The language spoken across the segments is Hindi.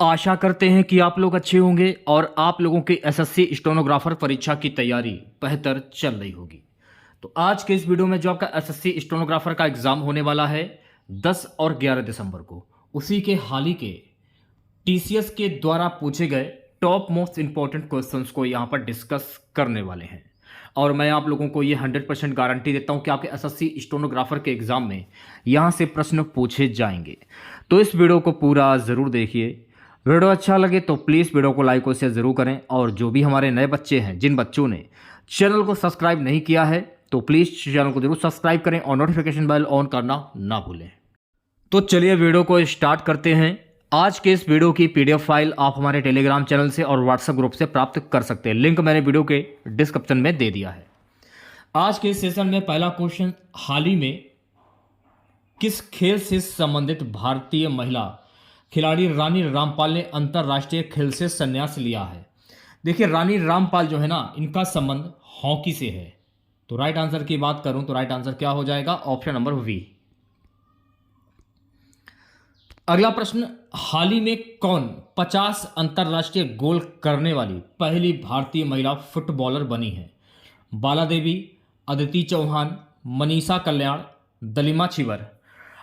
आशा करते हैं कि आप लोग अच्छे होंगे और आप लोगों की एसएससी स्टेनोग्राफर परीक्षा की तैयारी बेहतर चल रही होगी। तो आज के इस वीडियो में जो आपका एसएससी स्टेनोग्राफर का एग्जाम होने वाला है 10 और 11 दिसंबर को, उसी के हाल ही के टीसीएस के द्वारा पूछे गए टॉप मोस्ट इंपॉर्टेंट क्वेश्चंस को यहाँ पर डिस्कस करने वाले हैं। और मैं आप लोगों को ये 100% गारंटी देता हूँ कि आपके एसएससी स्टेनोग्राफर के एग्जाम में यहाँ से प्रश्न पूछे जाएंगे। तो इस वीडियो को पूरा ज़रूर देखिए। वीडियो अच्छा लगे तो प्लीज़ वीडियो को लाइक और शेयर ज़रूर करें। और जो भी हमारे नए बच्चे हैं, जिन बच्चों ने चैनल को सब्सक्राइब नहीं किया है, तो प्लीज़ चैनल को जरूर सब्सक्राइब करें और नोटिफिकेशन बेल ऑन करना ना भूलें। तो चलिए वीडियो को स्टार्ट करते हैं। आज के इस वीडियो की पीडीएफ फाइल आप हमारे टेलीग्राम चैनल से और व्हाट्सएप ग्रुप से प्राप्त कर सकते हैं। लिंक मैंने वीडियो के डिस्क्रिप्शन में दे दिया है। आज के इस सेशन में पहला क्वेश्चन, हाल ही में किस खेल से संबंधित भारतीय महिला खिलाड़ी रानी रामपाल ने अंतरराष्ट्रीय खेल से संन्यास लिया है? देखिए, रानी रामपाल जो है ना, इनका संबंध हॉकी से है। तो राइट आंसर की बात करूं तो राइट आंसर क्या हो जाएगा? Option number B. अगला प्रश्न, हाल ही में कौन 50 अंतरराष्ट्रीय गोल करने वाली पहली भारतीय महिला फुटबॉलर बनी है? बाला देवी, अदिति चौहान, मनीषा कल्याण, दलिमा छिबर।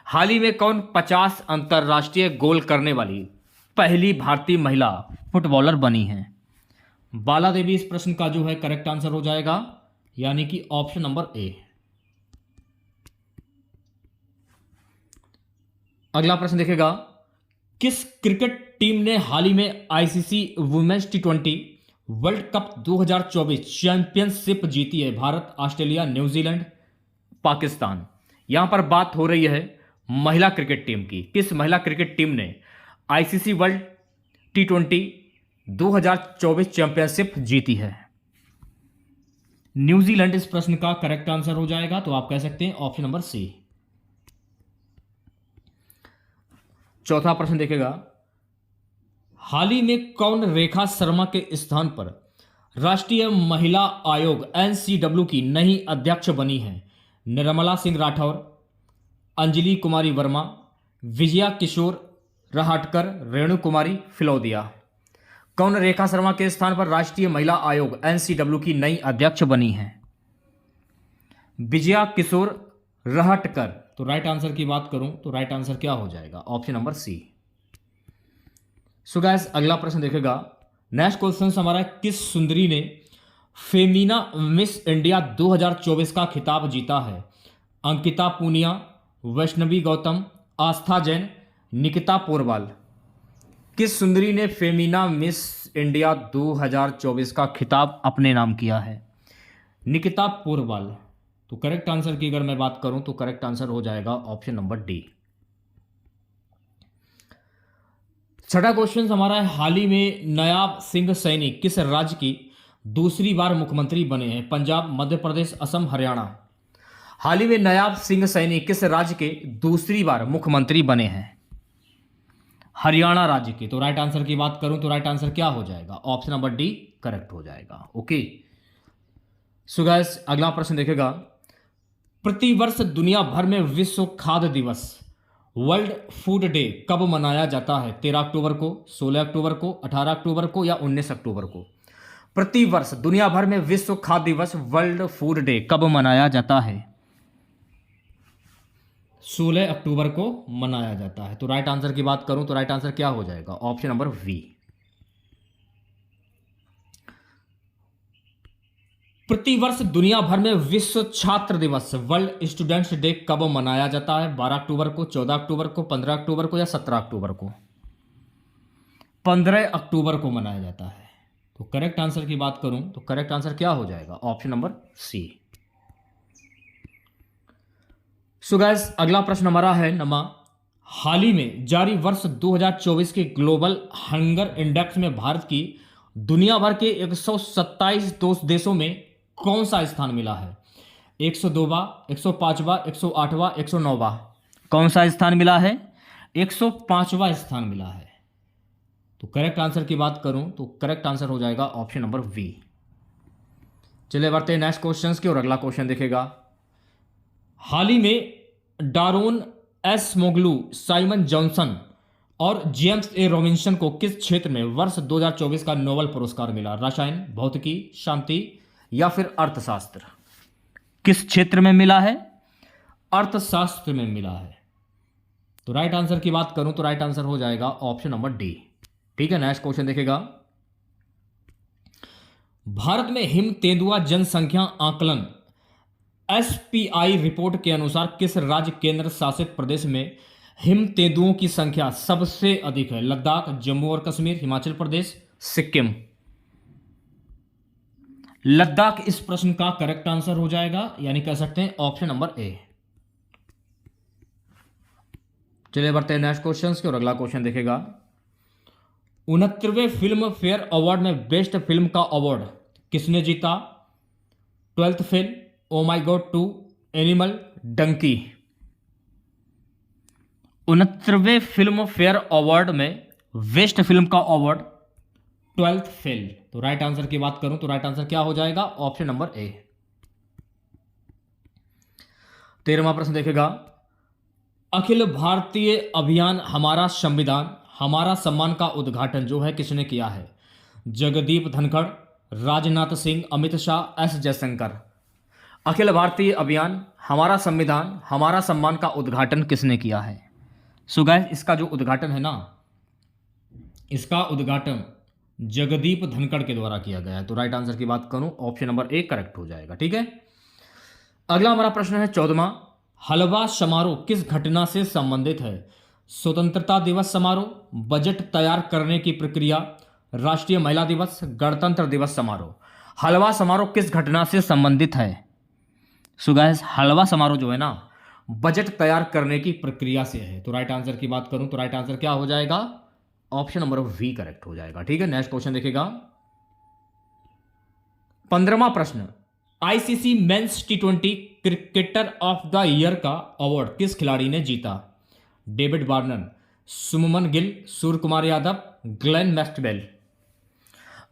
हाल ही में कौन 50 अंतरराष्ट्रीय गोल करने वाली पहली भारतीय महिला फुटबॉलर बनी है? बाला देवी इस प्रश्न का जो है करेक्ट आंसर हो जाएगा, यानी कि ऑप्शन नंबर ए। अगला प्रश्न देखेगा, किस क्रिकेट टीम ने हाल ही में आईसीसी वुमेन्स टी20 वर्ल्ड कप 2024 चैंपियनशिप जीती है? Bharat, Australia, New Zealand, Pakistan. यहां पर बात हो रही है महिला क्रिकेट टीम की। किस महिला क्रिकेट टीम ने आईसीसी वर्ल्ड टी20 2024 चैंपियनशिप जीती है? न्यूजीलैंड इस प्रश्न का करेक्ट आंसर हो जाएगा। तो आप कह सकते हैं ऑप्शन नंबर सी। चौथा प्रश्न देखेगा, हाल ही में कौन रेखा शर्मा के स्थान पर राष्ट्रीय महिला आयोग एनसीडब्ल्यू की नई अध्यक्ष बनी है? निर्मला सिंह राठौर, अंजलि कुमारी वर्मा, विजया किशोर रहाटकर, रेणु कुमारी फिलौदिया। कौन रेखा शर्मा के स्थान पर राष्ट्रीय महिला आयोग एनसीडब्ल्यू की नई अध्यक्ष बनी है? विजया किशोर रहाटकर। तो राइट आंसर की बात करूं तो राइट आंसर क्या हो जाएगा? Option number C. So guys, अगला प्रश्न देखेगा, नेक्स्ट क्वेश्चन हमारा है, किस सुंदरी ने फेमिना मिस इंडिया 2024 का खिताब जीता है? अंकिता पूनिया, वैष्णवी गौतम, आस्था जैन, निकिता पोरवाल। किस सुंदरी ने फेमिना मिस इंडिया 2024 का खिताब अपने नाम किया है? निकिता पोरवाल। तो करेक्ट आंसर की अगर मैं बात करूं तो करेक्ट आंसर हो जाएगा ऑप्शन नंबर डी। छठा क्वेश्चन हमारा है, हाल ही में नायाब सिंह सैनी किस राज्य की दूसरी बार मुख्यमंत्री बने हैं? पंजाब, मध्य प्रदेश, असम, हरियाणा। हाल ही में नायाब सिंह सैनी किस राज्य के दूसरी बार मुख्यमंत्री बने हैं? हरियाणा राज्य के। तो राइट आंसर की बात करूं तो राइट आंसर क्या हो जाएगा? ऑप्शन नंबर डी करेक्ट हो जाएगा। ओके, सो गाइस, अगला प्रश्न देखेगा, प्रतिवर्ष दुनिया भर में विश्व खाद्य दिवस वर्ल्ड फूड डे कब मनाया जाता है? 13 अक्टूबर को, 16 अक्टूबर को, 18 अक्टूबर को या 19 अक्टूबर को? प्रतिवर्ष दुनिया भर में विश्व खाद्य दिवस वर्ल्ड फूड डे कब मनाया जाता है? 16 अक्टूबर को मनाया जाता है। तो राइट आंसर की बात करूं तो राइट आंसर क्या हो जाएगा? Option number B. प्रतिवर्ष दुनिया भर में विश्व छात्र दिवस वर्ल्ड स्टूडेंट्स डे कब मनाया जाता है? 12 अक्टूबर को, 14 अक्टूबर को, 15 अक्टूबर को या 17 अक्टूबर को? 15 अक्टूबर को मनाया जाता है। तो करेक्ट आंसर की बात करूं तो करेक्ट आंसर क्या हो जाएगा? Option number C. So guys, अगला प्रश्न हमारा है नमा, हाल ही में जारी वर्ष 2024 के ग्लोबल हंगर इंडेक्स में भारत की दुनिया भर के 127 देशों में कौन सा स्थान मिला है? 102वां, 105वां, 108वां, 109वां। कौन सा स्थान मिला है? 105वां स्थान मिला है। तो करेक्ट आंसर की बात करूं तो करेक्ट आंसर हो जाएगा ऑप्शन नंबर वी। चलिए बढ़ते हैं नेक्स्ट क्वेश्चंस की और अगला क्वेश्चन देखेगा, हाल ही में डारोन एस मोगलू, साइमन जॉनसन और जेम्स ए रॉबिन्सन को किस क्षेत्र में वर्ष 2024 का नोबेल पुरस्कार मिला? रसायन, भौतिकी, शांति या फिर अर्थशास्त्र? किस क्षेत्र में मिला है? अर्थशास्त्र में मिला है। तो राइट आंसर की बात करूं तो राइट आंसर हो जाएगा ऑप्शन नंबर डी। ठीक है, नेक्स्ट क्वेश्चन देखेगा। भारत में हिम तेंदुआ जनसंख्या आकलन एसपीआई रिपोर्ट के अनुसार किस राज्य केंद्र शासित प्रदेश में हिम तेंदुओं की संख्या सबसे अधिक है? लद्दाख, जम्मू और कश्मीर, हिमाचल प्रदेश, सिक्किम। लद्दाख इस प्रश्न का करेक्ट आंसर हो जाएगा, यानी कह सकते हैं ऑप्शन नंबर ए। चलिए बढ़ते हैं नेक्स्ट क्वेश्चन की और अगला क्वेश्चन देखेगा। 69वें फिल्म फेयर अवार्ड में बेस्ट फिल्म का अवार्ड किसने जीता? 12th fail, O my God 2, Animal, Dunki. 69वें फिल्म फेयर अवार्ड में बेस्ट फिल्म का अवार्ड 12th फेल। तो राइट आंसर की बात करूं तो राइट आंसर क्या हो जाएगा? ऑप्शन नंबर ए। 13वां प्रश्न देखेगा। अखिल भारतीय अभियान हमारा संविधान हमारा सम्मान का उद्घाटन जो है किसने किया है? जगदीप धनखड़, राजनाथ सिंह, अमित शाह, एस जयशंकर। अखिल भारतीय अभियान हमारा संविधान हमारा सम्मान का उद्घाटन किसने किया है? सो गाइस, इसका जो उद्घाटन है ना, इसका उद्घाटन जगदीप धनखड़ के द्वारा किया गया है। तो राइट आंसर की बात करूं ऑप्शन नंबर ए करेक्ट हो जाएगा। ठीक है, अगला हमारा प्रश्न है 14वां। हलवा समारोह किस घटना से संबंधित है? स्वतंत्रता दिवस समारोह, बजट तैयार करने की प्रक्रिया, राष्ट्रीय महिला दिवस, गणतंत्र दिवस समारोह। हलवा समारोह किस घटना से संबंधित है? सो गाइस, हलवा समारोह जो है ना, बजट तैयार करने की प्रक्रिया से है। तो राइट आंसर की बात करूं तो राइट आंसर क्या हो जाएगा? ऑप्शन नंबर वी करेक्ट हो जाएगा। ठीक है, नेक्स्ट क्वेश्चन देखेगा। 15वां प्रश्न। ICC men's T20 cricketer of the year का अवार्ड किस खिलाड़ी ने जीता? David Warner, Suman Gill, Surya Kumar Yadav, Glenn Maxwell.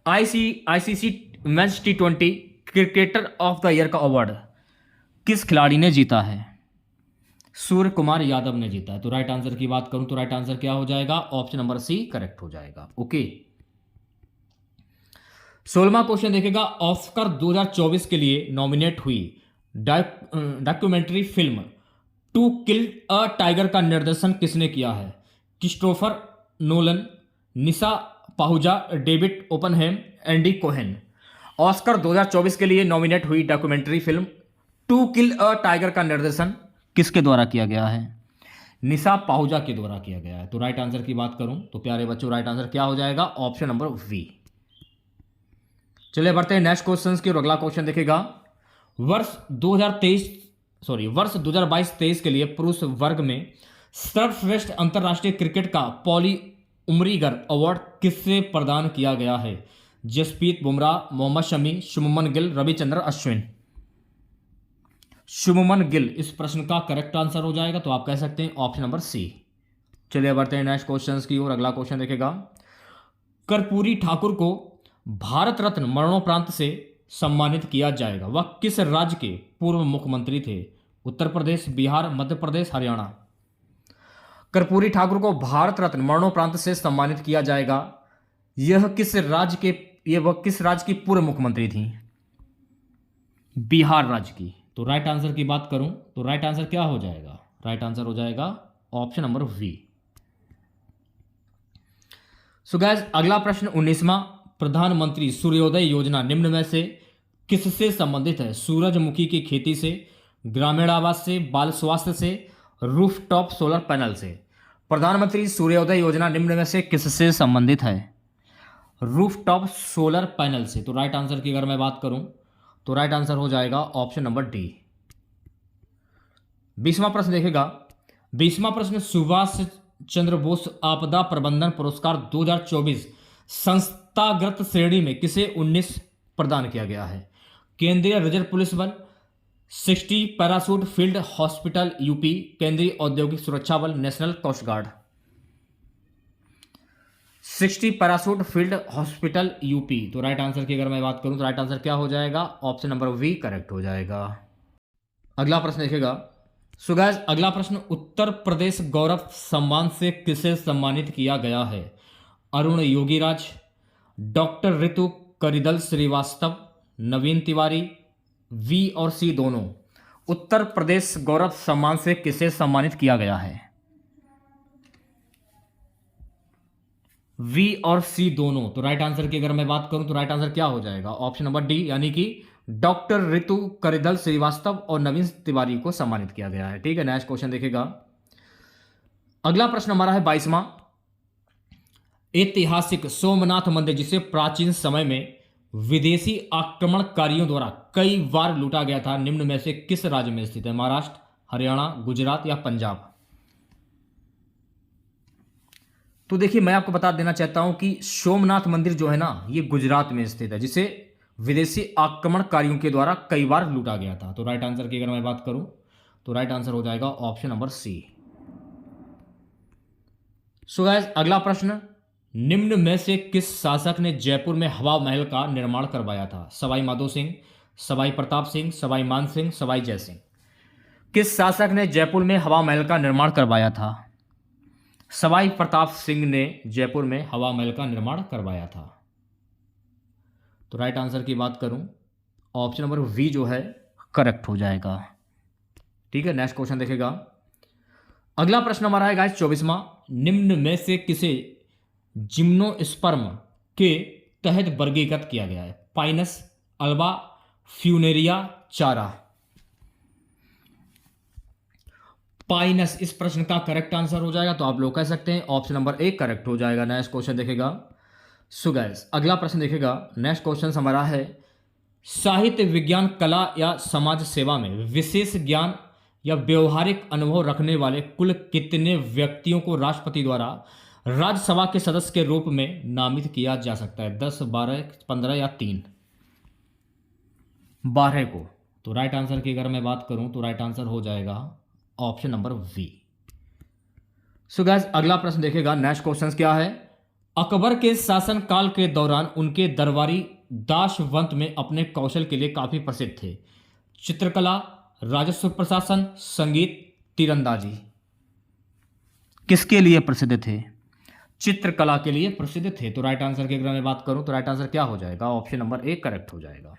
ICC men's T20 cricketer of the year का अवार्ड किस खिलाड़ी ने जीता है? सूर्य कुमार यादव ने जीता है। तो राइट आंसर की बात करूं तो राइट आंसर क्या हो जाएगा? ऑप्शन नंबर सी करेक्ट हो जाएगा। ओके, 16वां क्वेश्चन देखेगा। ऑस्कर 2024 के लिए नॉमिनेट हुई documentary film to kill a tiger का निर्देशन किसने किया है? Christopher Nolan, Nisha Pahuja, David Oppenheim, Andy Cohen. Oscar 2024 के लिए नॉमिनेट हुई documentary film to kill a tiger का निर्देशन किसके द्वारा किया गया है? निशा पाहुजा के द्वारा किया गया है। तो राइट आंसर की बात करूं तो प्यारे बच्चों राइट आंसर क्या हो जाएगा? Option number B. चलिए बढ़ते हैं नेक्स्ट क्वेश्चन की और अगला क्वेश्चन देखेगा। वर्ष 2022-23 के लिए पुरुष वर्ग में सर्वश्रेष्ठ अंतरराष्ट्रीय क्रिकेट का पॉली उमरीगर अवार्ड किससे प्रदान किया गया है? जसप्रीत बुमराह, मोहम्मद शमी, शुभमन गिल, रविचंद्रन अश्विन। शुभमन गिल इस प्रश्न का करेक्ट आंसर हो जाएगा। तो आप कह सकते हैं ऑप्शन नंबर सी। चलिए बढ़ते हैं नेक्स्ट क्वेश्चन की और अगला क्वेश्चन देखेगा। कर्पूरी ठाकुर को भारत रत्न मरणोपरांत से सम्मानित किया जाएगा। वह किस राज्य के पूर्व मुख्यमंत्री थे? उत्तर प्रदेश, बिहार, मध्य प्रदेश, हरियाणा। कर्पूरी ठाकुर को भारत रत्न मरणोपरांत से सम्मानित किया जाएगा। वह किस राज्य की पूर्व मुख्यमंत्री थी? बिहार राज्य की। तो राइट आंसर की बात करूं तो राइट आंसर क्या हो जाएगा? राइट आंसर हो जाएगा option number B. So guys, अगला प्रश्न 19वां। प्रधानमंत्री सूर्योदय योजना निम्न में से किससे संबंधित है? सूरजमुखी की खेती से, ग्रामीण आवास से, बाल स्वास्थ्य से, रूफटॉप सोलर पैनल से। प्रधानमंत्री सूर्योदय योजना निम्न में से किससे संबंधित है? रूफटॉप सोलर पैनल से। तो राइट आंसर की अगर मैं बात करूं तो राइट आंसर हो जाएगा ऑप्शन नंबर डी। 20वां प्रश्न देखेगा। 20वां प्रश्न। सुभाष चंद्र बोस आपदा प्रबंधन पुरस्कार 2024 संस्थागत श्रेणी में किसे 19 प्रदान किया गया है? केंद्रीय रिजर्व पुलिस बल, 60 पैराशूट फील्ड हॉस्पिटल यूपी, केंद्रीय औद्योगिक सुरक्षा बल, national coast guard. 60 parachute field hospital UP. तो राइट आंसर की अगर मैं बात करूं तो राइट आंसर क्या हो जाएगा? ऑप्शन नंबर वी करेक्ट हो जाएगा। अगला प्रश्न देखेगा। सो गाइस, अगला प्रश्न, उत्तर प्रदेश गौरव सम्मान से किसे सम्मानित किया गया है? अरुण योगीराज, डॉक्टर ऋतु करिदल श्रीवास्तव, नवीन तिवारी, वी और सी दोनों। उत्तर प्रदेश गौरव सम्मान से किसे सम्मानित किया गया है? वी और सी दोनों। तो राइट आंसर की अगर मैं बात करूं तो राइट आंसर क्या हो जाएगा? ऑप्शन नंबर डी, यानी कि डॉक्टर ऋतु करिदल श्रीवास्तव और नवीन तिवारी को सम्मानित किया गया है। ठीक है, नेक्स्ट क्वेश्चन देखेगा। अगला प्रश्न हमारा है 22वां। ऐतिहासिक सोमनाथ मंदिर, जिसे प्राचीन समय में विदेशी आक्रमणकारियों द्वारा कई बार लूटा गया था, निम्न में से किस राज्य में स्थित है? महाराष्ट्र, हरियाणा, गुजरात या पंजाब? तो देखिए, मैं आपको बता देना चाहता हूं कि सोमनाथ मंदिर जो है ना, ये गुजरात में स्थित है, जिसे विदेशी आक्रमणकारियों के द्वारा कई बार लूटा गया था। तो राइट आंसर की अगर मैं बात करूं तो राइट आंसर हो जाएगा option number C. So guys, अगला प्रश्न, निम्न में से किस शासक ने जयपुर में हवा महल का निर्माण करवाया था? सवाई माधो सिंह, सवाई प्रताप सिंह, सवाई मान सिंह, सवाई जय सिंह। किस शासक ने जयपुर में हवा महल का निर्माण करवाया था? सवाई प्रताप सिंह ने जयपुर में हवा महल का निर्माण करवाया था। तो राइट आंसर की बात करूं, ऑप्शन नंबर वी जो है करेक्ट हो जाएगा। ठीक है, नेक्स्ट क्वेश्चन देखेगा। अगला प्रश्न हमारा है गाइस 24वां। निम्न में से किसे जिम्नोस्पर्म के तहत वर्गीकृत किया गया है? पाइनस, अल्बा, फ्यूनेरिया, चारा। पाइनस इस प्रश्न का करेक्ट आंसर हो जाएगा, तो आप लोग कह सकते हैं ऑप्शन नंबर ए करेक्ट हो जाएगा। नेक्स्ट क्वेश्चन देखेगा। सो गाइस, अगला प्रश्न देखेगा। नेक्स्ट क्वेश्चन हमारा है, साहित्य, विज्ञान, कला या समाज सेवा में विशेष ज्ञान या व्यवहारिक अनुभव रखने वाले कुल कितने व्यक्तियों को राष्ट्रपति द्वारा राज्यसभा के सदस्य के रूप में नामित किया जा सकता है? 10, 12, 15 या 3? 12 को। तो राइट आंसर की अगर मैं बात करूं तो राइट आंसर हो जाएगा option number B. So guys, अगला प्रश्न देखेगा। नेक्स्ट क्वेश्चन क्या है? अकबर के शासन काल के दौरान उनके दरबारी दासवंत में अपने कौशल के लिए काफी प्रसिद्ध थे। चित्रकला, राजस्व प्रशासन, संगीत, तीरंदाजी। किसके लिए प्रसिद्ध थे? चित्रकला के लिए प्रसिद्ध थे। तो राइट आंसर की अगर मैं बात करूं तो राइट आंसर क्या हो जाएगा? ऑप्शन नंबर ए करेक्ट हो जाएगा।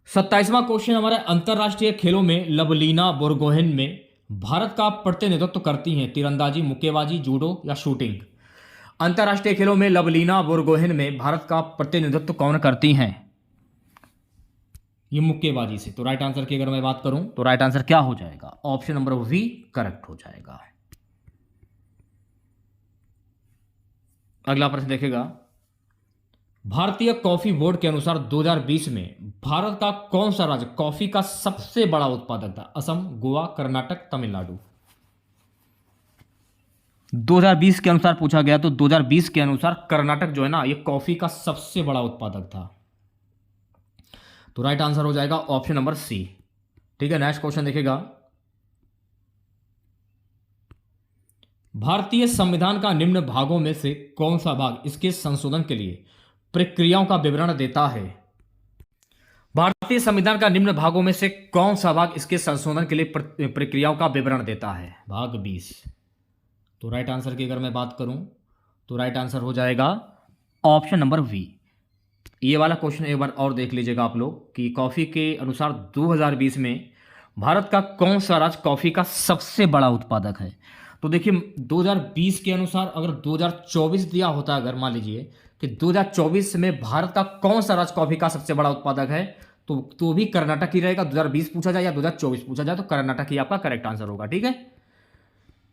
27वां क्वेश्चन हमारा, अंतरराष्ट्रीय खेलों में लवलीना बोरगोहेन में भारत का प्रतिनिधित्व करती हैं? तीरंदाजी, मुक्केबाजी, जूडो या शूटिंग? अंतरराष्ट्रीय खेलों में लवलीना बोरगोहेन में भारत का प्रतिनिधित्व कौन करती हैं? ये मुक्केबाजी से। तो राइट आंसर की अगर मैं बात करूं तो राइट आंसर क्या हो जाएगा? ऑप्शन नंबर वी करेक्ट हो जाएगा। अगला प्रश्न देखेगा। भारतीय कॉफी बोर्ड के अनुसार 2020 में भारत का कौन सा राज्य कॉफी का सबसे बड़ा उत्पादक था? असम, गोवा, कर्नाटक, तमिलनाडु। 2020 के अनुसार पूछा गया, तो 2020 के अनुसार कर्नाटक जो है ना, ये कॉफी का सबसे बड़ा उत्पादक था। तो राइट आंसर हो जाएगा ऑप्शन नंबर सी। ठीक है, नेक्स्ट क्वेश्चन देखेगा। भारतीय संविधान का निम्न भागों में से कौन सा भाग इसके संशोधन के लिए प्रक्रियाओं का विवरण देता है? भारतीय संविधान का निम्न भागों में से कौन सा भाग इसके संशोधन के लिए प्रक्रियाओं का विवरण देता है? भाग 20। तो राइट आंसर की अगर मैं बात करूं तो राइट आंसर हो जाएगा ऑप्शन नंबर वी। ये वाला क्वेश्चन एक बार और देख लीजिएगा आप लोग कि कॉफी के अनुसार 2020 में भारत का कौन सा राज्य कॉफी का सबसे बड़ा उत्पादक है? तो देखिए, 2020 के अनुसार अगर 2024 दिया होता, अगर मान लीजिए कि 2024 में भारत का कौन सा राज्य कॉफी का सबसे बड़ा उत्पादक है, तो भी कर्नाटक ही रहेगा। 2020 पूछा जाए या 2024 पूछा जाए तो कर्नाटक ही आपका करेक्ट आंसर होगा। ठीक है,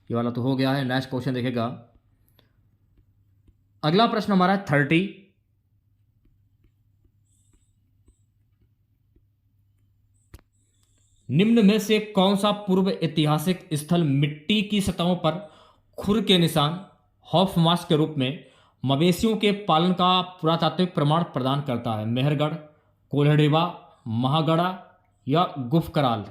ये वाला तो हो गया है। नेक्स्ट क्वेश्चन देखेगा। अगला प्रश्न हमारा है 30। निम्न में से कौन सा पूर्व ऐतिहासिक स्थल मिट्टी की सतहों पर खुर के निशान, हॉफमार्क्स के रूप में मवेशियों के पालन का पुरातात्विक प्रमाण प्रदान करता है? मेहरगढ़, कोल्हड़ेवा, महागढ़ा या गुफकराल?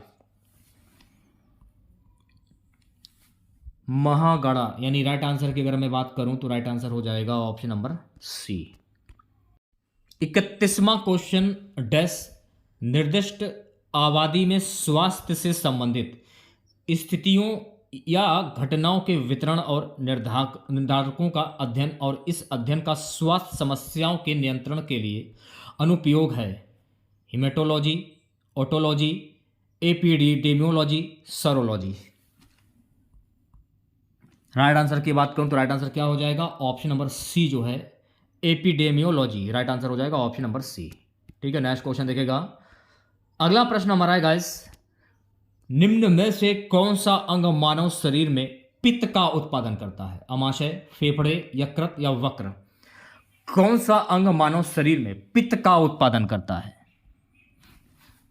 महागढ़ा, यानी राइट आंसर की अगर मैं बात करूं तो राइट आंसर हो जाएगा ऑप्शन नंबर सी। 31वां क्वेश्चन, डैश निर्दिष्ट आबादी में स्वास्थ्य से संबंधित स्थितियों या घटनाओं के वितरण और निर्धारकों का अध्ययन, और इस अध्ययन का स्वास्थ्य समस्याओं के नियंत्रण के लिए अनुप्रयोग है। Hematology, otology, epidemiology, serology. Right answer की बात करूं तो राइट आंसर क्या हो जाएगा? ऑप्शन नंबर सी जो है एपिडेमियोलॉजी, राइट आंसर हो जाएगा ऑप्शन नंबर सी। ठीक है, नेक्स्ट क्वेश्चन देखेगा। अगला प्रश्न हमारा है गाइस, निम्न में से कौन सा अंग मानव शरीर में पित्त का उत्पादन करता है? अमाशय, फेफड़े, यकृत या वक्र? कौन सा अंग मानव शरीर में पित्त का उत्पादन करता है?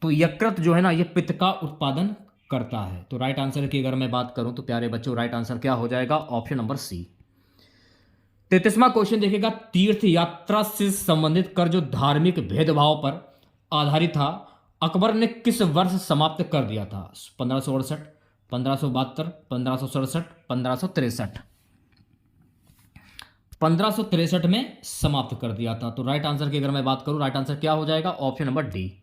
तो यकृत जो है ना, ये पित्त का उत्पादन करता है। तो राइट आंसर की अगर मैं बात करूं तो प्यारे बच्चों राइट आंसर क्या हो जाएगा? Option number C. 33वां क्वेश्चन देखिएगा, तीर्थ यात्रा से संबंधित कर जो धार्मिक भेदभाव पर आधारित था, अकबर ने किस वर्ष समाप्त कर दिया था? 1568, 1572, 1567, 1563? 1563 में समाप्त कर दिया था। तो राइट आंसर की अगर मैं बात करूं, राइट आंसर क्या हो जाएगा? Option number D.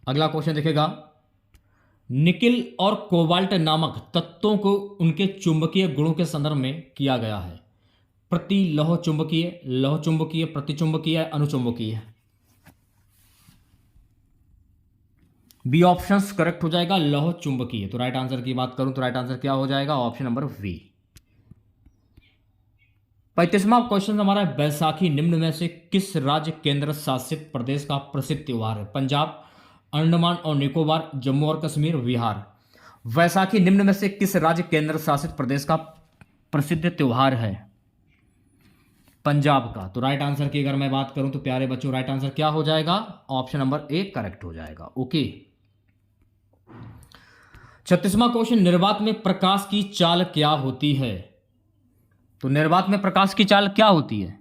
अगला क्वेश्चन देखेगा, निकिल और कोबाल्ट नामक तत्वों को उनके चुंबकीय गुणों के संदर्भ में किया गया है। प्रतिलोह चुंबकीय, लोह चुंबकीय, प्रतिचुंबकीय, अनुचुंबकीय? बी ऑप्शन करेक्ट हो जाएगा, लोह चुंबकीय। तो राइट आंसर की बात करूं तो राइट आंसर क्या हो जाएगा? Option number B. 35वां क्वेश्चन हमारा है, बैसाखी निम्न में से किस राज्य केंद्र शासित प्रदेश का प्रसिद्ध त्योहार है? पंजाब, अंडमान और निकोबार, जम्मू और कश्मीर, बिहार? वैसाखी निम्न में से किस राज्य केंद्र शासित प्रदेश का प्रसिद्ध त्योहार है? पंजाब का। तो राइट आंसर की अगर मैं बात करूं तो प्यारे बच्चों राइट आंसर क्या हो जाएगा? ऑप्शन नंबर ए करेक्ट हो जाएगा। ओके। 36वां क्वेश्चन, निर्वात में प्रकाश की चाल क्या होती है? तो निर्वात में प्रकाश की चाल क्या होती है?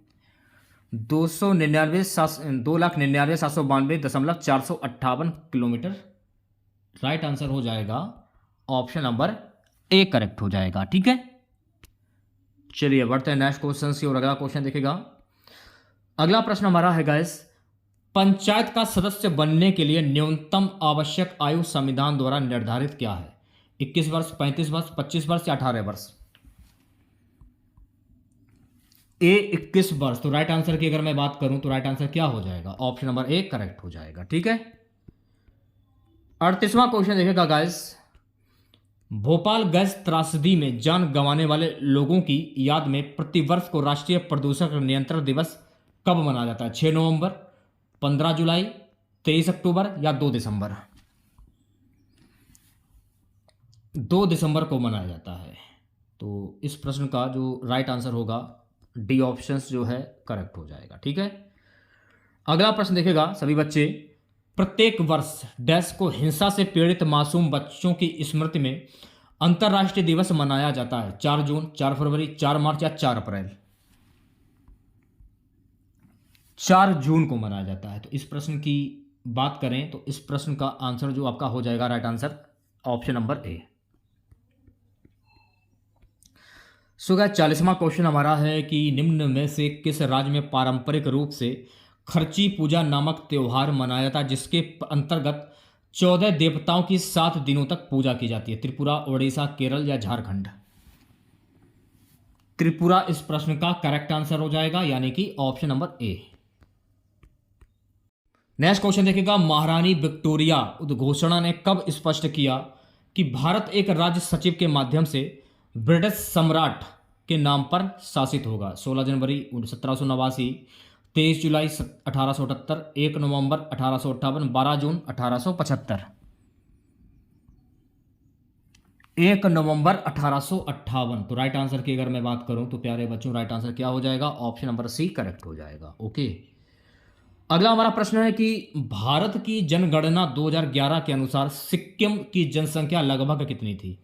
2,99,792.458 किलोमीटर। राइट आंसर हो जाएगा ऑप्शन नंबर ए करेक्ट हो जाएगा। ठीक है, चलिए बढ़ते हैं नेक्स्ट क्वेश्चन की और अगला क्वेश्चन देखेगा। अगला प्रश्न हमारा है गाइस, पंचायत का सदस्य बनने के लिए न्यूनतम आवश्यक आयु संविधान द्वारा निर्धारित क्या है? 21 वर्ष, 35 वर्ष, 25 वर्ष या 18 वर्ष? ए 21 वर्ष। तो राइट आंसर की अगर मैं बात करूं तो राइट आंसर क्या हो जाएगा? ऑप्शन नंबर ए करेक्ट हो जाएगा। ठीक है, 38वां क्वेश्चन देखेगा गाइस, भोपाल गैस त्रासदी में जान गंवाने वाले लोगों की याद में प्रतिवर्ष को राष्ट्रीय प्रदूषण नियंत्रण दिवस कब मनाया जाता है? 6 नवंबर, 15 जुलाई, 23 अक्टूबर या 2 दिसंबर? 2 दिसंबर को मनाया जाता है। तो इस प्रश्न का जो राइट आंसर होगा डी ऑप्शन जो है करेक्ट हो जाएगा। ठीक है, अगला प्रश्न देखेगा सभी बच्चे, प्रत्येक वर्ष डैश को हिंसा से पीड़ित मासूम बच्चों की स्मृति में अंतर्राष्ट्रीय दिवस मनाया जाता है? 4 जून, 4 फरवरी, 4 मार्च या 4 अप्रैल? 4 जून को मनाया जाता है। तो इस प्रश्न की बात करें तो इस प्रश्न का आंसर जो आपका हो जाएगा right answer option number A. So guys 40वां क्वेश्चन हमारा है कि निम्न में से किस राज्य में पारंपरिक रूप से खर्ची पूजा नामक त्योहार मनाया जाता है, जिसके अंतर्गत 14 देवताओं की 7 दिनों तक पूजा की जाती है? त्रिपुरा, ओडिशा, केरल या झारखंड? त्रिपुरा इस प्रश्न का करेक्ट आंसर हो जाएगा, यानी कि ऑप्शन नंबर ए। नेक्स्ट क्वेश्चन देखेगा, महारानी विक्टोरिया उद्घोषणा ने कब स्पष्ट किया कि भारत एक राज्य सचिव के माध्यम से ब्रिटिश सम्राट के नाम पर शासित होगा? 16 जनवरी 1789, 23 जुलाई 1878, 1 नवंबर 1858, 12 जून 1875? 1 नवंबर 1858। तो राइट आंसर की अगर मैं बात करूं तो प्यारे बच्चों राइट आंसर क्या हो जाएगा? ऑप्शन नंबर सी करेक्ट हो जाएगा। ओके, अगला हमारा प्रश्न है कि भारत की जनगणना 2011 के अनुसार सिक्किम की जनसंख्या लगभग कितनी थी?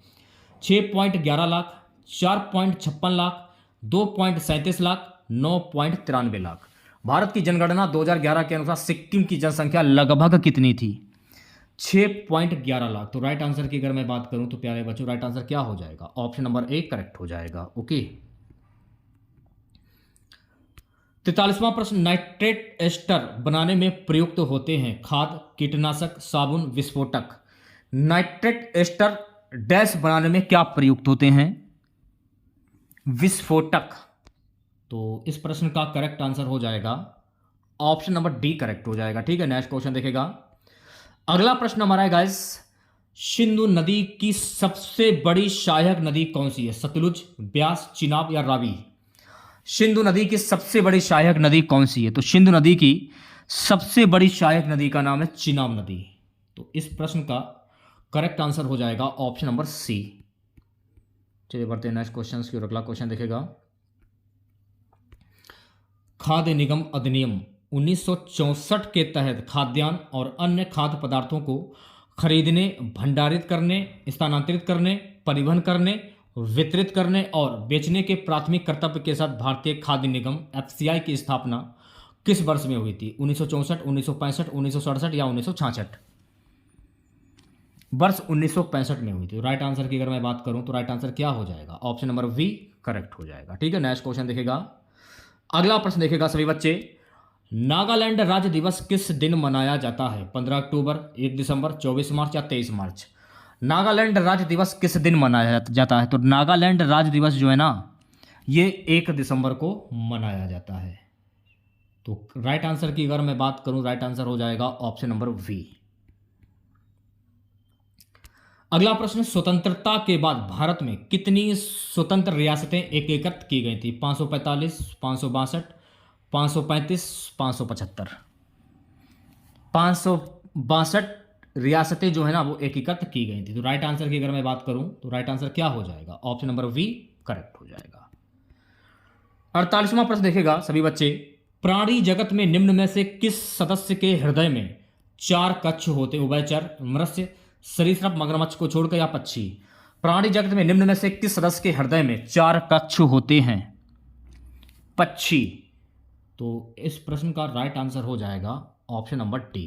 6.11 लाख, 4.56 लाख, 2.37 लाख, 9.93 लाख? भारत की जनगणना 2011 के अनुसार सिक्किम की जनसंख्या लगभग कितनी थी? 6.11 लाख। तो राइट आंसर की अगर मैं बात करूं तो प्यारे बच्चों राइट आंसर क्या हो जाएगा? ऑप्शन नंबर ए करेक्ट हो जाएगा। ओके, 43वां प्रश्न, नाइट्रेट एस्टर बनाने में प्रयुक्त होते हैं खाद, कीटनाशक, साबुन, विस्फोटक। नाइट्रेट एस्टर डैश बनाने में क्या प्रयुक्त होते हैं? विस्फोटक। तो इस प्रश्न का करेक्ट आंसर हो जाएगा ऑप्शन नंबर डी करेक्ट हो जाएगा। ठीक है, नेक्स्ट क्वेश्चन देखेगा। अगला प्रश्न हमारा है गाइस, सिंधु नदी की सबसे बड़ी सहायक नदी कौन सी है? सतलुज, ब्यास, चिनाब या रावी? सिंधु नदी की सबसे बड़ी सहायक नदी कौन सी है? तो सिंधु नदी की सबसे बड़ी सहायक नदी का नाम है चिनाब नदी। तो इस प्रश्न का करेक्ट आंसर हो जाएगा ऑप्शन नंबर सी। चलिए बढ़ते हैं नेक्स्ट क्वेश्चन की ओर। अगला क्वेश्चन देखेगा, खाद्य निगम अधिनियम 1964 के तहत खाद्यान्न और अन्य खाद्य पदार्थों को खरीदने, भंडारित करने, स्थानांतरित करने, परिवहन करने, वितरित करने और बेचने के प्राथमिक कर्तव्य के साथ भारतीय खाद्य निगम एफसीआई की स्थापना किस वर्ष में हुई थी? 1964, 1965, 1967 या 1966? वर्ष 1965 में हुई थी। राइट आंसर की अगर मैं बात करूं तो राइट आंसर क्या हो जाएगा? ऑप्शन नंबर वी करेक्ट हो जाएगा। ठीक है, नेक्स्ट क्वेश्चन देखेगा। अगला प्रश्न देखेगा सभी बच्चे, नागालैंड राज्य दिवस किस दिन मनाया जाता है? 15 अक्टूबर, 1 दिसंबर, 24 मार्च या 23 मार्च? नागालैंड राज्य दिवस किस दिन मनाया जाता है? तो नागालैंड राज्य दिवस जो है ना, ये 1 दिसंबर को मनाया जाता है। तो राइट आंसर की अगर मैं बात करूं, राइट आंसर हो जाएगा ऑप्शन नंबर वी। अगला प्रश्न, स्वतंत्रता के बाद भारत में कितनी स्वतंत्र रियासतें एकीकृत की गई थी? 545, 562, 535, 575? 562 रियासतें जो है ना वो एकीकृत की गई थी। तो राइट आंसर की अगर मैं बात करूं तो राइट आंसर क्या हो जाएगा? ऑप्शन नंबर वी करेक्ट हो जाएगा। 48वां प्रश्न देखेगा सभी बच्चे, प्राणी जगत में निम्न में से किस सदस्य के हृदय में 4 कक्ष होते? उभयचर, मत्स्य, सरीसृप, मगरमच्छ को छोड़कर या पक्षी? प्राणी जगत में निम्न में से किस सदस्य के हृदय में 4 कक्ष होते हैं? पक्षी। तो इस प्रश्न का राइट आंसर हो जाएगा ऑप्शन नंबर डी।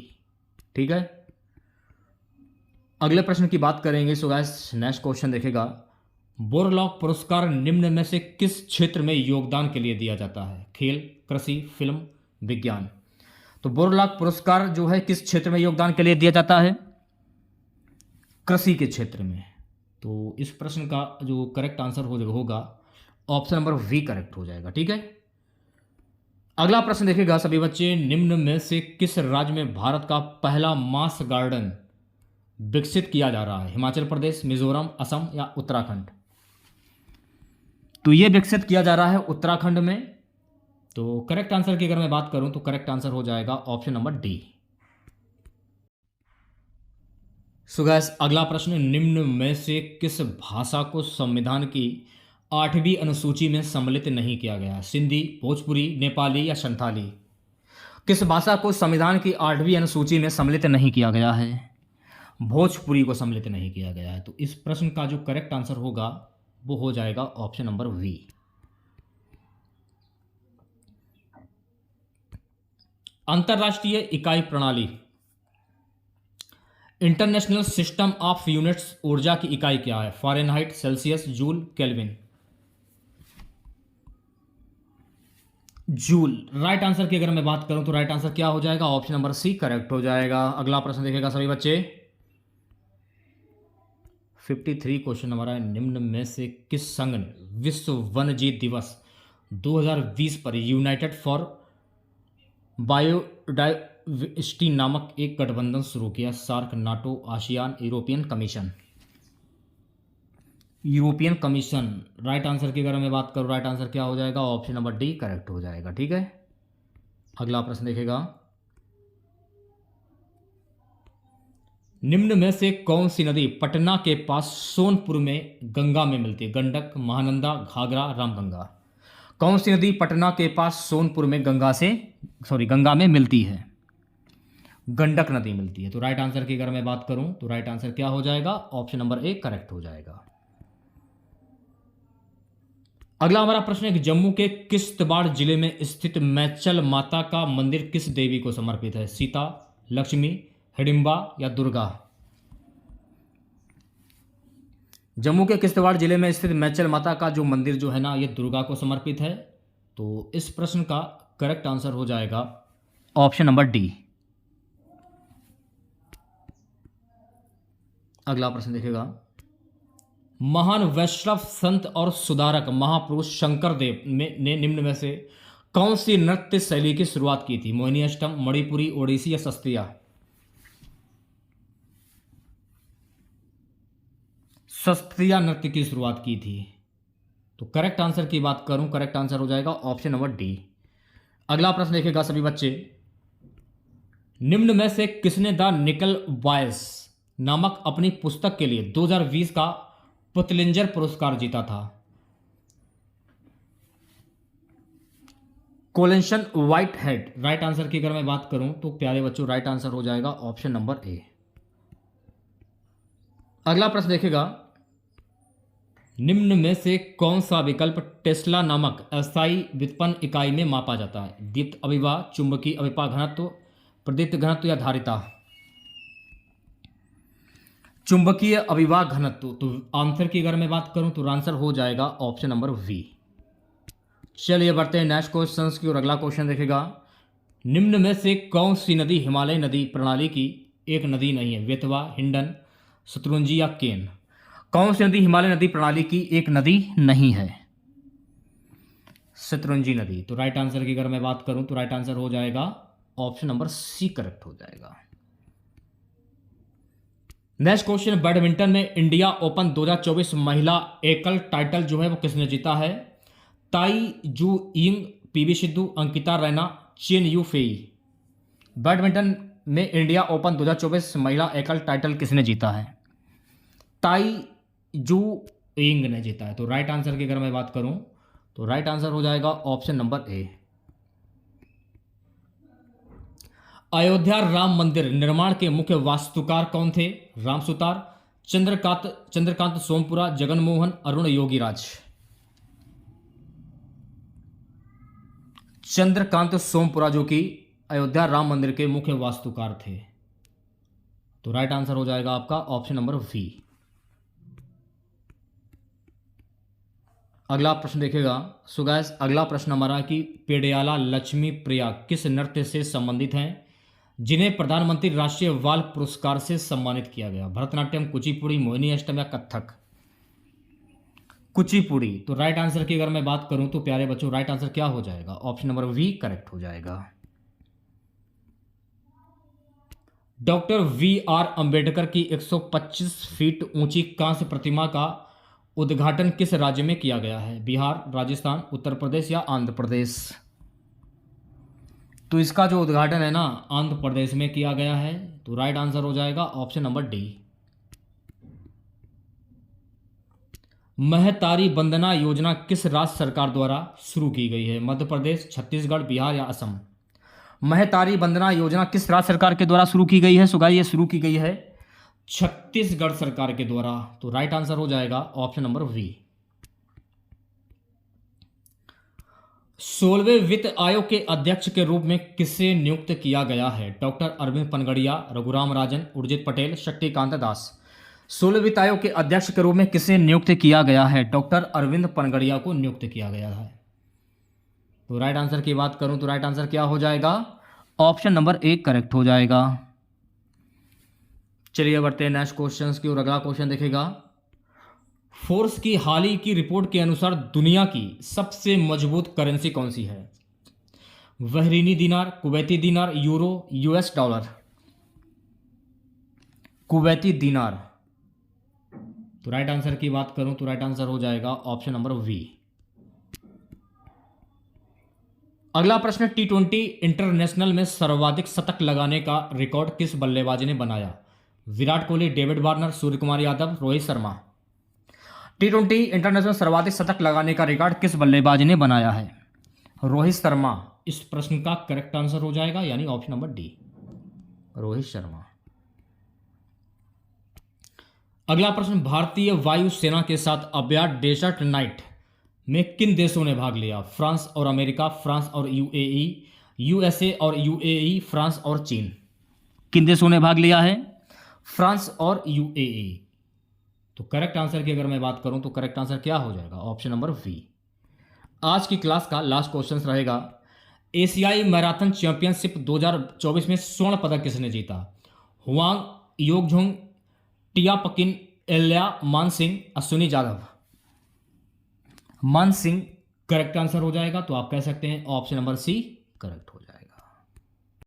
ठीक है, अगले प्रश्न की बात करेंगे। सो गाइस नेक्स्ट क्वेश्चन देखेगा, बोरलॉग पुरस्कार निम्न में से किस क्षेत्र में योगदान के लिए दिया जाता है? खेल, कृषि, फिल्म, विज्ञान? तो बोरलॉग पुरस्कार जो है किस क्षेत्र में योगदान के लिए दिया जाता है? कृषि के क्षेत्र में। तो इस प्रश्न का जो करेक्ट आंसर होगा ऑप्शन नंबर वी करेक्ट हो जाएगा। ठीक है, अगला प्रश्न देखेगा सभी बच्चे, निम्न में से किस राज्य में भारत का पहला मास गार्डन विकसित किया जा रहा है? हिमाचल प्रदेश, मिजोरम, असम या उत्तराखंड? तो ये विकसित किया जा रहा है उत्तराखंड में। तो करेक्ट आंसर की अगर मैं बात करूं तो करेक्ट आंसर हो जाएगा ऑप्शन नंबर डी। सो गाइस अगला प्रश्न, निम्न में से किस भाषा को संविधान की 8वीं अनुसूची में सम्मिलित नहीं किया गया? सिंधी, भोजपुरी, नेपाली या संथाली? किस भाषा को संविधान की 8वीं अनुसूची में सम्मिलित नहीं किया गया है? भोजपुरी को सम्मिलित नहीं किया गया है। तो इस प्रश्न का जो करेक्ट आंसर होगा वो हो जाएगा ऑप्शन नंबर वी। अंतरराष्ट्रीय इकाई प्रणाली, इंटरनेशनल सिस्टम ऑफ यूनिट्स, ऊर्जा की इकाई क्या है? Fahrenheit, Celsius, joule, kelvin? Joule. Right answer की अगर मैं बात करूं तो राइट आंसर क्या हो जाएगा? ऑप्शन नंबर सी करेक्ट हो जाएगा। अगला प्रश्न देखेगा सभी बच्चे, 53 क्वेश्चन हमारा है, निम्न में से किस संघ ने विश्व वन्यजीव दिवस 2020 पर यूनाइटेड फॉर बायोडाइवर्सिटी नामक एक गठबंधन शुरू किया? SAARC, NATO, ASEAN, European Commission? European Commission. Right answer की अगर मैं बात करूँ राइट आंसर क्या हो जाएगा? ऑप्शन नंबर डी करेक्ट हो जाएगा। ठीक है, अगला प्रश्न देखेगा, निम्न में से कौन सी नदी पटना के पास सोनपुर में गंगा में मिलती है? गंडक, महानंदा, घाघरा, रामगंगा? कौन सी नदी पटना के पास सोनपुर में गंगा में मिलती है? गंडक नदी मिलती है। तो राइट आंसर की अगर मैं बात करूं तो राइट आंसर क्या हो जाएगा? ऑप्शन नंबर ए करेक्ट हो जाएगा। अगला हमारा प्रश्न है कि जम्मू के किश्तवाड़ जिले में स्थित मैचल माता का मंदिर किस देवी को समर्पित है? सीता, लक्ष्मी, हिडिंबा या दुर्गा? जम्मू के किश्तवाड़ जिले में स्थित मैचल माता का जो मंदिर जो है ना ये दुर्गा को समर्पित है। तो इस प्रश्न का करेक्ट आंसर हो जाएगा ऑप्शन नंबर डी। अगला प्रश्न देखिएगा, महान वैष्णव संत और सुधारक महापुरुष शंकर देव ने निम्न में से कौन सी नृत्य शैली की शुरुआत की थी? मोहिनी अष्टम, मणिपुरी, ओडिसी या शास्त्रीय? शास्त्रीय नृत्य की शुरुआत की थी। तो करेक्ट आंसर की बात करूं, करेक्ट आंसर हो जाएगा ऑप्शन नंबर डी। अगला प्रश्न देखिएगा सभी बच्चे, निम्न में से किसने द निकल बॉयज नामक अपनी पुस्तक के लिए 2020 का पुतलिंजर पुरस्कार जीता था? कोलिंशन व्हाइट हेड राइट आंसर की अगर मैं बात करूं तो प्यारे बच्चों राइट आंसर हो जाएगा ऑप्शन नंबर ए। अगला प्रश्न देखिएगा, निम्न में से कौन सा विकल्प टेस्ला नामक अस्थायी व्युत्पन्न इकाई में मापा जाता है? दीप्त अभिवाह, चुंबकीय अभिपात घनत्व, प्रदीप्त घनत्व या धारिता? चुंबकीय अभिवाह घनत्व। तो आंसर की अगर मैं बात करूं तो आंसर हो जाएगा ऑप्शन नंबर वी। चलिए बढ़ते हैं नेक्स्ट क्वेश्चन की ओर। अगला क्वेश्चन देखेगा, निम्न में से कौन सी नदी हिमालय नदी प्रणाली की एक नदी नहीं है? बेतवा, हिंडन, शत्रुंजी या केन? कौन सी नदी हिमालय नदी प्रणाली की एक नदी नहीं है? शत्रुंजी नदी। तो राइट आंसर की अगर मैं बात करूं तो राइट आंसर हो जाएगा ऑप्शन नंबर सी करेक्ट हो जाएगा। नेक्स्ट क्वेश्चन, बैडमिंटन में इंडिया ओपन 2024 महिला एकल टाइटल जो है वो किसने जीता है? ताई Tzu Ying, PV Sindhu, Ankita Raina, chain you Fei? Badminton में इंडिया ओपन 2024 महिला एकल टाइटल किसने जीता है? ताई जू यिंग ने जीता है। तो राइट आंसर की अगर मैं बात करूं तो राइट आंसर हो जाएगा ऑप्शन नंबर ए। अयोध्या राम मंदिर निर्माण के मुख्य वास्तुकार कौन थे? राम सुतार, चंद्रकांत सोमपुरा, जगनमोहन, अरुण योगीराज? चंद्रकांत सोमपुरा जो कि अयोध्या राम मंदिर के मुख्य वास्तुकार थे। तो राइट आंसर हो जाएगा आपका ऑप्शन नंबर वी। अगला प्रश्न देखिएगा। सो गाइस अगला प्रश्न हमारा कि पेडियाला लक्ष्मी प्रिया किस नृत्य से संबंधित हैं जिन्हें प्रधानमंत्री राष्ट्रीय बाल पुरस्कार से सम्मानित किया गया? भरतनाट्यम, कुचिपुड़ी, मोहिनी अष्टम या कथक? कुचिपुड़ी। तो राइट आंसर की अगर मैं बात करूं तो प्यारे बच्चों राइट आंसर क्या हो जाएगा? ऑप्शन नंबर वी करेक्ट हो जाएगा। डॉक्टर वी आर अंबेडकर की 125 फीट ऊंची कांस्य प्रतिमा का उद्घाटन किस राज्य में किया गया है? बिहार, राजस्थान, उत्तर प्रदेश या आंध्र प्रदेश? तो इसका जो उद्घाटन है ना आंध्र प्रदेश में किया गया है। तो राइट आंसर हो जाएगा ऑप्शन नंबर डी। महतारी वंदना योजना किस राज्य सरकार द्वारा शुरू की गई है? मध्य प्रदेश, छत्तीसगढ़, बिहार या असम? महतारी वंदना योजना किस राज्य सरकार के द्वारा शुरू की गई है? सो गाइस ये शुरू की गई है छत्तीसगढ़ सरकार के द्वारा। तो राइट आंसर हो जाएगा ऑप्शन नंबर वी। 16वें वित्त आयोग के अध्यक्ष के रूप में किसे नियुक्त किया गया है? डॉक्टर अरविंद पनगड़िया, रघुराम राजन, उर्जित पटेल, शक्तिकांत दास? 16वें वित्त आयोग के अध्यक्ष के रूप में किसे नियुक्त किया गया है? डॉक्टर अरविंद पनगड़िया को नियुक्त किया गया है। तो राइट आंसर की बात करूं तो राइट आंसर क्या हो जाएगा? ऑप्शन नंबर ए करेक्ट हो जाएगा। चलिए बढ़ते हैं नेक्स्ट क्वेश्चन की और अगला क्वेश्चन देखेगा। फोर्स की हाल ही की रिपोर्ट के अनुसार दुनिया की सबसे मजबूत करेंसी कौन सी है? बहरीनी दिनार, कुवैती दिनार, यूरो, यूएस डॉलर? कुवैती दिनार। तो राइट आंसर की बात करूं तो राइट आंसर हो जाएगा ऑप्शन नंबर वी। अगला प्रश्न, T20 इंटरनेशनल में सर्वाधिक शतक लगाने का रिकॉर्ड किस बल्लेबाज ने बनाया? Virat Kohli, David Warner, Surya Kumar Yadav, Rohit Sharma? T20 international सर्वाधिक शतक लगाने का रिकॉर्ड किस बल्लेबाज ने बनाया है? रोहित शर्मा इस प्रश्न का करेक्ट आंसर हो जाएगा, यानी option number D, Rohit Sharma. अगला प्रश्न, भारतीय वायुसेना के साथ अभ्यास डेजर्ट नाइट में किन देशों ने भाग लिया? फ्रांस और अमेरिका, फ्रांस और यूएई, यूएसए और यूएई, फ्रांस और चीन? किन देशों ने भाग लिया है? फ्रांस और यूएई। तो करेक्ट आंसर की अगर मैं बात करूं तो करेक्ट आंसर क्या हो जाएगा? Option number B. आज की क्लास का लास्ट क्वेश्चन रहेगा, एशियाई मैराथन चैंपियनशिप 2024 में स्वर्ण पदक किसने जीता? हुआंग योगझोंग, टिया पकिन, एल्या मानसिंह, अश्विनी जाधव। मानसिंह करेक्ट आंसर हो जाएगा, तो आप कह सकते हैं ऑप्शन नंबर सी करेक्ट हो जाएगा।